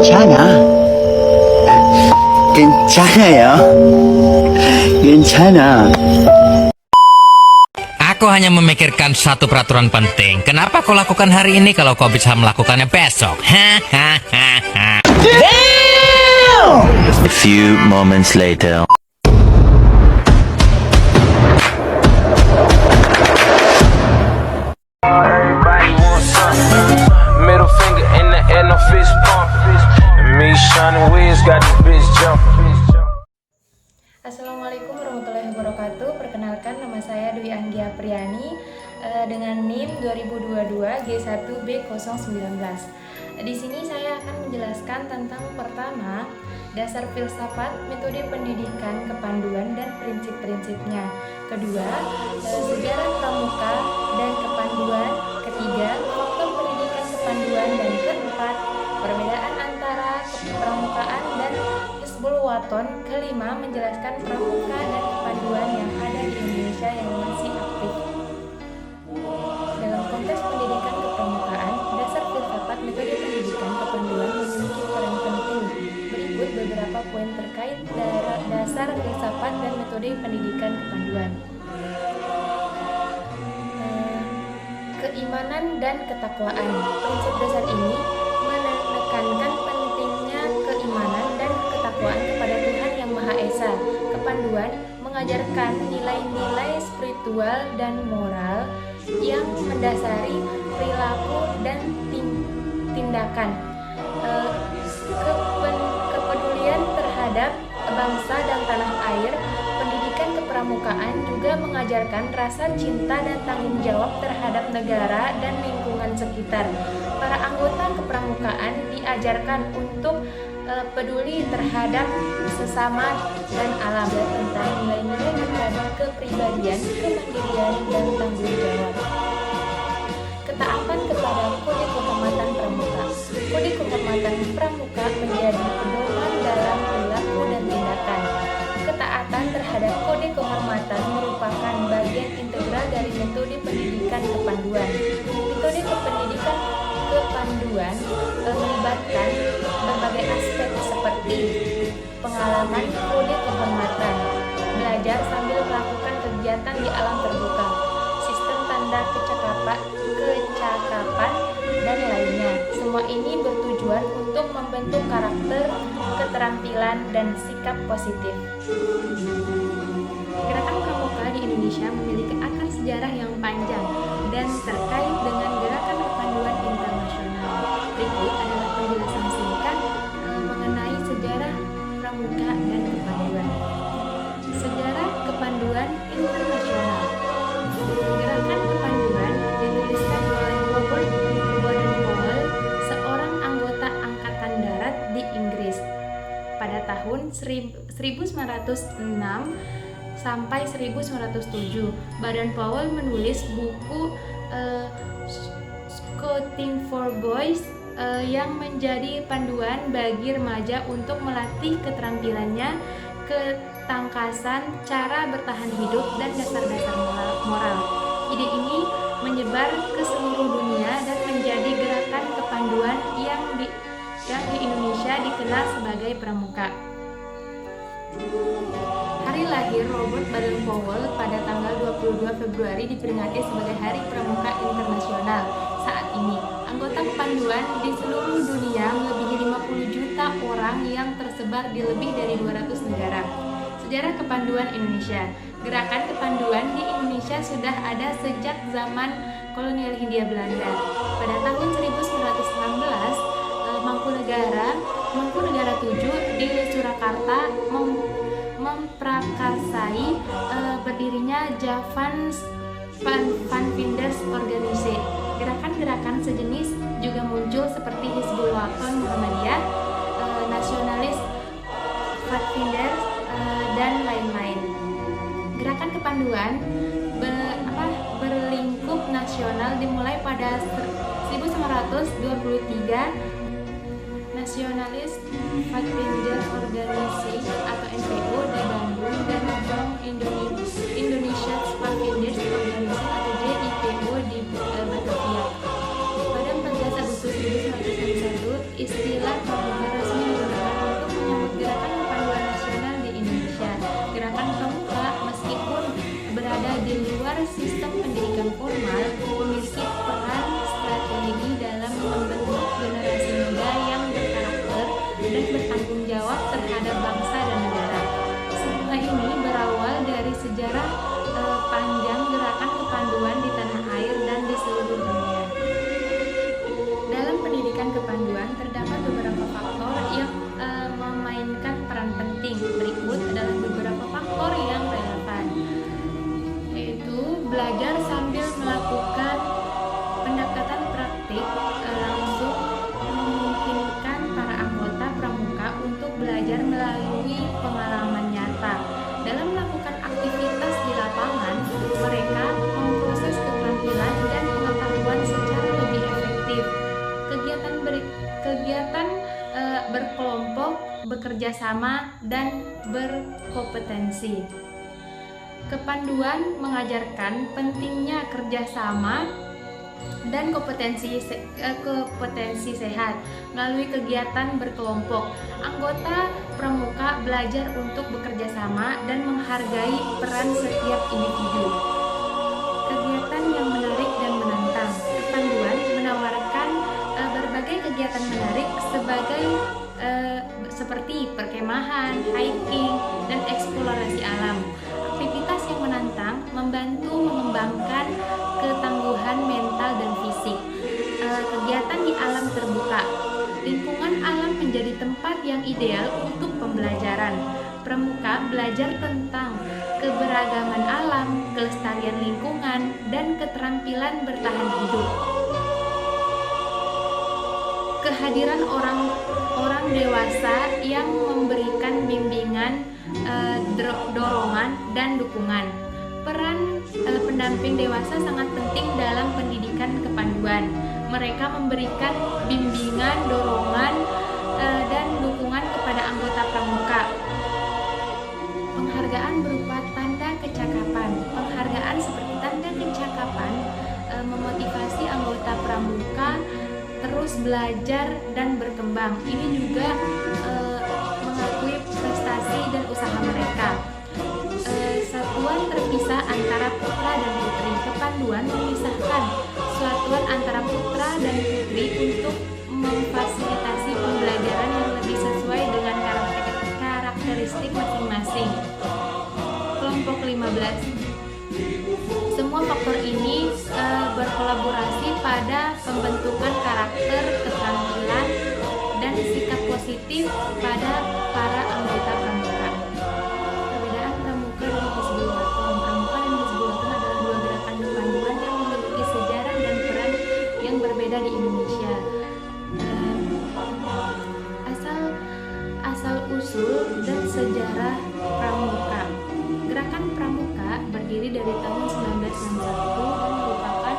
괜찮아. 괜찮아요. 괜찮아. Aku hanya memikirkan satu peraturan penting. Kenapa kau lakukan hari ini kalau kau bisa melakukannya besok? Hahaha. A few moments later. Everybody wants something. Middle finger in the air, no fist pump. And me, Shining Wiz, got this bitch jumping. Assalamualaikum warahmatullahi wabarakatuh. Perkenalkan, nama saya Dwi Anggia Priani dengan NIM 2022 G1B019. Di sini saya akan menjelaskan tentang pertama, dasar filsafat, metode pendidikan, kepanduan dan prinsip-prinsipnya. Kedua, sejarah pramuka dan kepanduan. Ketiga, faktor pendidikan kepanduan. Dan keempat, perbedaan antara kepramukaan dan Hizbul Waton. Kelima, menjelaskan pramuka dan kepanduan yang ada di Indonesia yang masih aktif. Dalam konteks pendidikan kepramukaan, dasar filsafat, metode pendidikan, kepanduan memiliki peran penting. Berikut beberapa poin terkait dasar filsafat dan metode pendidikan kepanduan. Keimanan dan ketakwaan. Prinsip dasar ini menekankan pentingnya keimanan dan ketakwaan kepada Tuhan Yang Maha Esa. Kepanduan mengajarkan nilai-nilai spiritual dan moral yang mendasari perilaku dan tindakan. Kepedulian terhadap bangsa dan tanah air. Pendidikan kepramukaan juga mengajarkan rasa cinta dan tanggung jawab terhadap negara dan lingkungan sekitar. Para anggota kepramukaan diajarkan untuk peduli terhadap sesama dan alam, tentang nilai-nilai terhadap kepribadian, kemandirian, dan tanggung jawab. Ketaatan kepada kode kehormatan pramuka. Kode kehormatan pramuka menjadi pedoman dalam perilaku dan tindakan. Ketaatan terhadap kode kehormatan merupakan bagian integral dari metode pendidikan kepanduan. Metode pendidikan kepanduan melibatkan berbagai aspek seperti pengalaman kode kehormatan, belajar sambil melakukan kegiatan di alam terbuka, sistem tanda kecakapan, dan lainnya. Semua ini bertujuan untuk membentuk karakter, keterampilan, dan sikap positif. Gerakan pramuka di Indonesia memiliki akar sejarah yang panjang dan terkait dengan gerakan kepanduan internasional. Berikut adalah penjelasan singkat mengenai sejarah pramuka dan kepanduan. Sejarah kepanduan internasional. Gerakan kepanduan dituliskan oleh Robert Baden-Powell, seorang anggota Angkatan Darat di Inggris pada tahun 1906 sampai 1907. Baden-Powell menulis buku Scouting for Boys yang menjadi panduan bagi remaja untuk melatih keterampilannya, ketangkasan, cara bertahan hidup, dan dasar-dasar moral. Ide ini menyebar ke seluruh dunia dan menjadi gerakan kepanduan yang di Indonesia dikenal sebagai pramuka. Hari lahir Robert Baden-Powell pada tanggal 22 Februari diperingati sebagai Hari Pramuka Internasional. Saat ini, anggota kepanduan di seluruh dunia melebihi 50 juta orang yang tersebar di lebih dari 200 negara. Sejarah kepanduan Indonesia. Gerakan kepanduan di Indonesia sudah ada sejak zaman kolonial Hindia Belanda. Pada tahun 1916, Mangkunegara 7 di Surakarta memprakarsai berdirinya Javan Van Vinders Organisasi. Gerakan-gerakan sejenis juga muncul seperti Hizbul Waton Muhammadiyah, Nasionalis Vadvinders, dan lain-lain. Gerakan kepanduan berlingkup nasional dimulai pada 1923. Nasionalis Vadvinders Organisasi atau NPO di Bandung dan Bank Indonesia Vadvinders Organisasi atau JIPO di Batavia. Pada 14 Agustus 1961, istilah pramuka bekerja sama, dan berkompetensi. Kepanduan mengajarkan pentingnya kerjasama dan kompetensi sehat melalui kegiatan berkelompok. Anggota pramuka belajar untuk bekerja sama dan menghargai peran setiap individu. Kegiatan yang menarik dan menantang. Kepanduan menawarkan berbagai kegiatan menarik seperti perkemahan, hiking, dan eksplorasi alam. Aktivitas yang menantang membantu mengembangkan ketangguhan mental dan fisik. Kegiatan di alam terbuka. Lingkungan alam menjadi tempat yang ideal untuk pembelajaran. Pramuka belajar tentang keberagaman alam, kelestarian lingkungan, dan keterampilan bertahan hidup. Kehadiran orang dewasa yang memberikan bimbingan, dorongan, dan dukungan. Peran pendamping dewasa sangat penting dalam pendidikan kepanduan. Mereka memberikan bimbingan, dorongan, dan dukungan kepada anggota pramuka. Penghargaan berupa tanda kecakapan. Penghargaan seperti tanda kecakapan memotivasi anggota pramuka terus belajar dan berkembang. Ini juga mengakui prestasi dan usaha mereka. Satuan terpisah antara putra dan putri. Kepanduan memisahkan satuan antara putra dan putri untuk memfasilitasi pembelajaran yang lebih sesuai dengan karakteristik masing-masing. Kelompok 15. Semua faktor ini berkolaborasi pada pembentukan karakter, keterampilan, dan sikap positif pada para anggota pramuka. Perbedaan pramuka dan Hizbul Waton. Pramuka dan Hizbul Waton adalah dua gerakan kepanduan yang memiliki sejarah dan peran yang berbeda di Indonesia. Asal-usul dan sejarah pramuka. Gerakan pramuka berdiri dari tahun 1961 dan merupakan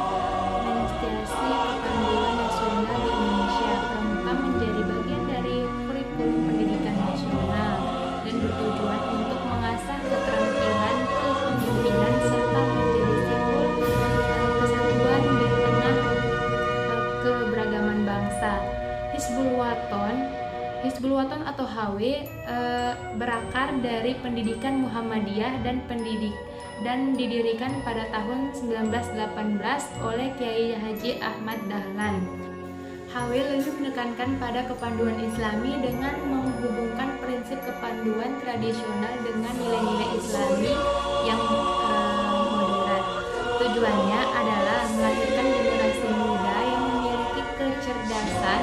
manifestasi kepanduan nasional di Indonesia. Pramuka menjadi bagian dari kurikulum pendidikan nasional dan bertujuan untuk mengasah keterampilan kepemimpinan serta menjadi simbol kesatuan di tengah keberagaman bangsa. Hizbul Waton atau HW berakar dari pendidikan Muhammadiyah dan didirikan pada tahun 1918 oleh Kiai Haji Ahmad Dahlan. HW lebih menekankan pada kepanduan Islami dengan menghubungkan prinsip kepanduan tradisional dengan nilai-nilai Islami yang moderat. Tujuannya adalah melahirkan generasi muda yang memiliki kecerdasan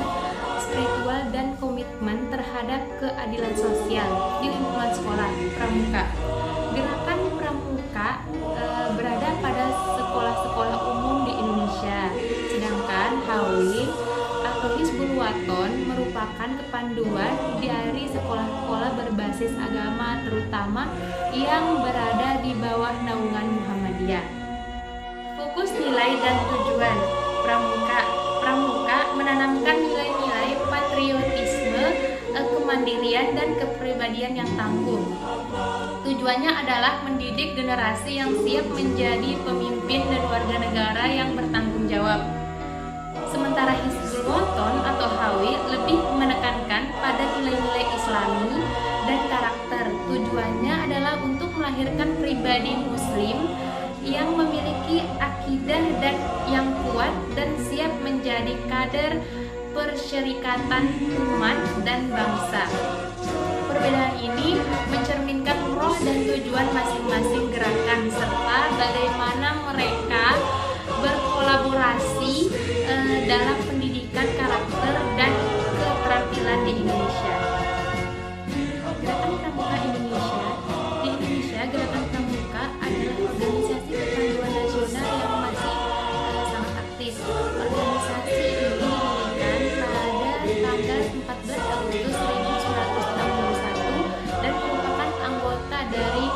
spiritual dan komitmen terhadap keadilan sosial di lingkungan sekolah pramuka. Gerakan pramuka berada pada sekolah-sekolah umum di Indonesia, sedangkan HW atau Hizbul Waton merupakan kepanduan dari sekolah-sekolah berbasis agama, terutama yang berada di bawah naungan Muhammadiyah. Fokus nilai dan tujuan pramuka menanamkan nilai-nilai patriotisme, kemandirian, dan kepribadian yang tangguh. Tujuannya adalah mendidik generasi yang siap menjadi pemimpin dan warga negara yang bertanggung jawab. Sementara Hizbul Waton atau HW lebih menekankan pada nilai-nilai Islami dan karakter. Tujuannya adalah untuk melahirkan pribadi muslim yang memiliki akidah dan yang kuat dan siap menjadi kader persyarikatan umat dan bangsa. Perbedaan ini mencerminkan roh dan tujuan masing-masing gerakan serta bagaimana mereka berkolaborasi dalam pendidikan karakter dan keterampilan di Indonesia. Gerakan Pramuka Indonesia. Di Indonesia, Gerakan Pramuka adalah organisasi kepanduan nasional yang masih sangat aktif. Organisasi ini didirikan pada tanggal 14 Agustus 1961 dan merupakan anggota dari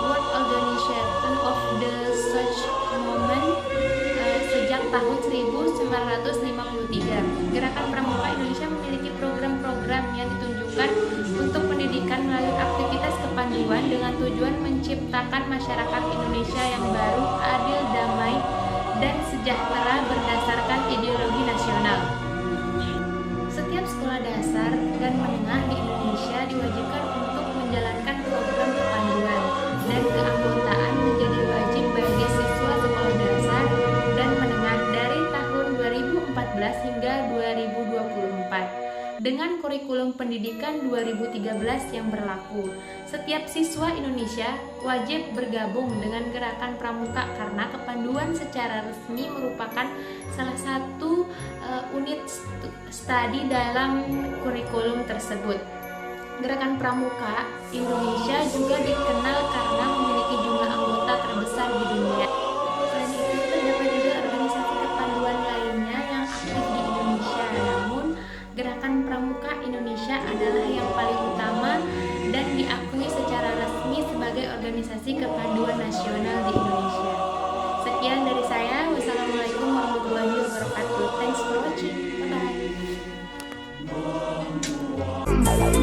World Organization of the Such Movement sejak tahun 1953. Gerakan Pramuka Indonesia memiliki program-program yang ditunjukkan menciptakan masyarakat Indonesia yang baru, adil, damai, dan sejahtera berdasarkan ideologi nasional. Setiap sekolah dasar dan menengah di Indonesia diwajibkan untuk menjalankan program kepanduan dan keanggotaan menjadi wajib bagi siswa sekolah dasar dan menengah dari tahun 2014 hingga 2024 dengan kurikulum pendidikan 2013 yang berlaku. Setiap siswa Indonesia wajib bergabung dengan gerakan pramuka karena kepanduan secara resmi merupakan salah satu unit studi dalam kurikulum tersebut. Gerakan pramuka Indonesia juga dikenal karena memiliki jumlah anggota terbesar di dunia. Selain itu, terdapat juga organisasi kepanduan lainnya yang aktif di Indonesia. Namun, Gerakan Pramuka Indonesia adalah yang paling utama dan diakui secara resmi sebagai organisasi kepanduan nasional di Indonesia. Sekian dari saya. Wassalamualaikum warahmatullahi wabarakatuh. Thanks for watching. Bye-bye.